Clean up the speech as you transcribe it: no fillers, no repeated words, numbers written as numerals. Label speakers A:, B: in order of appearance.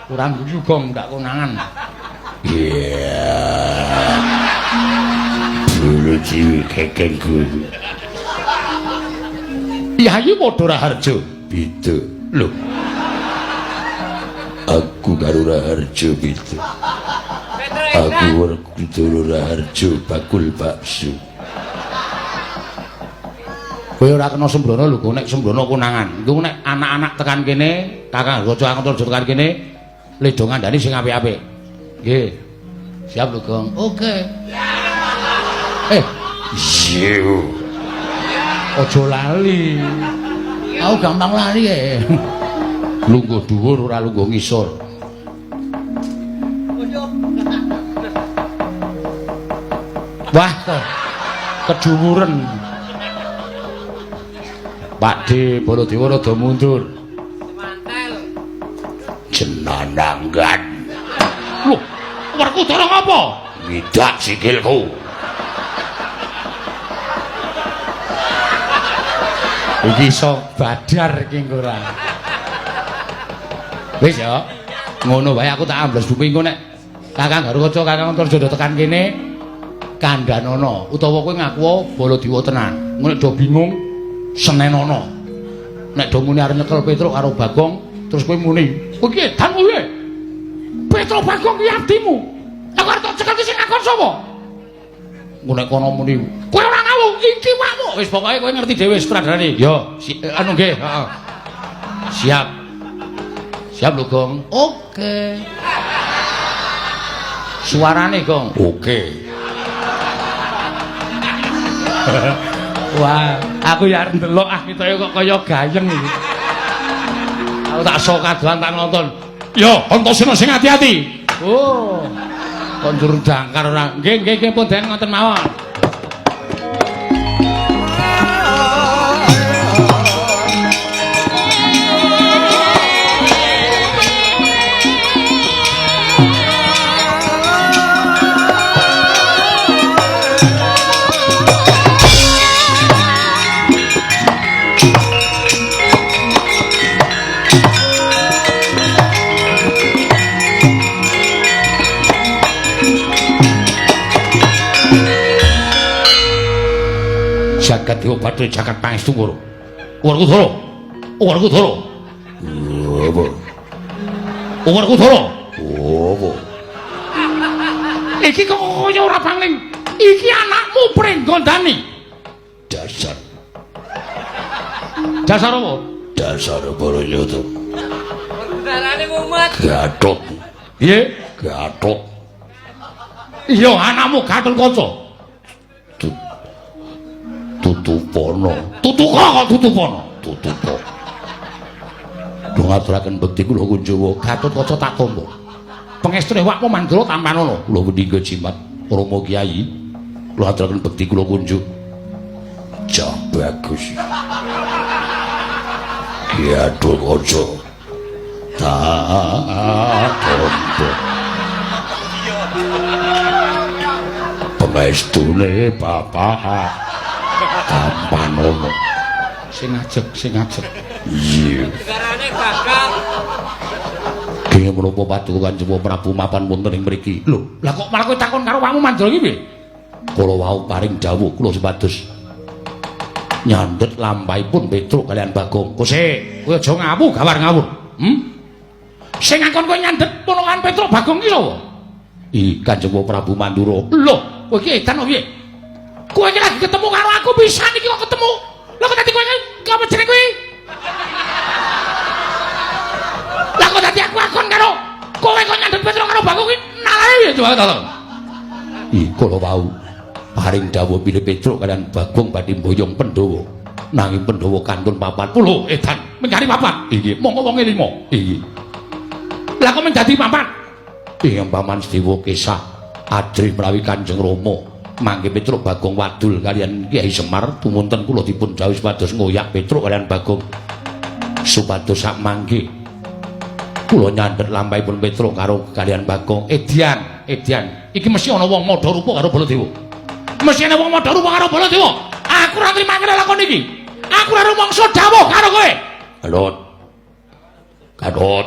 A: Kurang guyu gong ndak konangan.
B: Iya. Bulu ciwi kekengku.
A: Yayi padha Raharja.
B: Beda.
A: Lho.
B: Aku karo Raharja beda. Aku Werkudara Raharja bakul bakso.
A: Kowe ora kena sembrono lho, nek sembrono konangan. Iku nek anak-anak tekan kene, Kakang Raja Antarja tekan kene, ledho ngandani sing apik-apik. Nggih. Siap lho, Gong. Oke.
B: Yo.
A: Aja lali. Aku gampang lali ya. Lungguh dhuwur ora lungguh ngisor. Wah, kedhuwuren. Pakde Baladewa rada mundur.
B: Jenananggan.
A: Loh, Werkudara ngapa?
B: Ngidak sikilku.
A: Iki iso badar iki ora. Wis ya. Ngono wae aku tak ambles bumi engko nek Kakang Garukaca Kakang Antarja tekan kene kandhanono utawa kowe ngaku Baladewa tenan. Ngono do bingung senenono. Nek do muni arep nyekel Petruk karo Bagong terus kowe muni, "Kowe ki edan kowe." Petruk Bagong ki abdimu. Lah kok arep cekel sing ngakon sapa? Engko nek kono muni, "Kowe ora ngawuh, iki wakmu." Wis pokoke kowe ngerti dhewe sutradarane. Yo, anu nggih, heeh. Siap. Siap lho, Gong. Oke. Suarane, Gong.
B: Oke.
A: Wah, aku ya arep ndelok ketoke kok kaya gayeng iki. Aku tak sok kadohan tak nonton. Yo, Antasena sing ati-ati. Oh. Kok njur dangkar ora. Nggih, pun den ngoten mawon. Jagat Dewa Bathara jagat pangestu karo. Werkudara. Werkudara.
B: Apa?
A: Werkudara.
B: Apa?
A: Iki kok kaya ora pangling. Iki anakmu Pringgondani.
B: Dasar.
A: Dasar apa?
B: Dasar Baranyata.
C: Darane mumet.
B: Gatot.
A: Piye?
B: Gatot.
A: Iya, anakmu Gatotkaca.
B: Tutupono.
A: Tutuka kok Tutupono.
B: Tutupo.
A: Dong aturaken bekti kula Kunjawa, Gatotkaca tak tampa. Pangestune wakmu Mandura tampanono. Kula pendhika jimat Rama Kyai. Kula aturaken bekti kula kunjuk.
B: Jah bagus. Gatotkaca. Tak tampa. Pangestune bapak. Tampanono.
A: Sing ajeg.
B: Iya.
C: Darane gagal.
A: Dene menapa paduka Kanjeng Prabu mapan wonten ing mriki. Lho, lah kok malah kowe takon karo wamu Mandra iki piye? Kala wau paring dawuh kula sepados nyandet lampahipun Petruk kalian Bagong. Kowe aja ngawuh gawar ngawur. Sing ngakon kowe nyandet ponokan Petruk Bagong ki sapa? Kanjeng Prabu Mandura. Lho, kowe iki edan piye? Kowe iki lagi ketemu karo aku pisan iki kok ketemu. Lah kok dadi kowe apa jeneng kowe? Lah kok dadi aku akon karo kowe kok nyandet Petruk karo Bagong iki nalane piye coba to? Kala wau paring dawuh pilih Petruk kalian Bagong badhe mboyong Pandhawa. Nanging Pandhawa kantun papat. Lho, edan mencari papat. Iki monggo wonge 5. Iki. Lah kok menjadi papat? Ing Paman Sedewa Kesah Adri menawi Kanjeng Rama mangke Petruk Bagong wadul kalian Kyai Semar tumunten kula dipun dawuh supados ngoyak Petruk kalian Bagong supados sak mangke kula nyandhet lampahipun Petruk karo kalian Bagong. Edian iki mesti ana wong madha rupa karo Baladewa. Mesti ana wong madha rupa karo Baladewa. Aku ora trima lakon iki. Aku ora rumangsa dawuh karo kowe.
B: Gatot.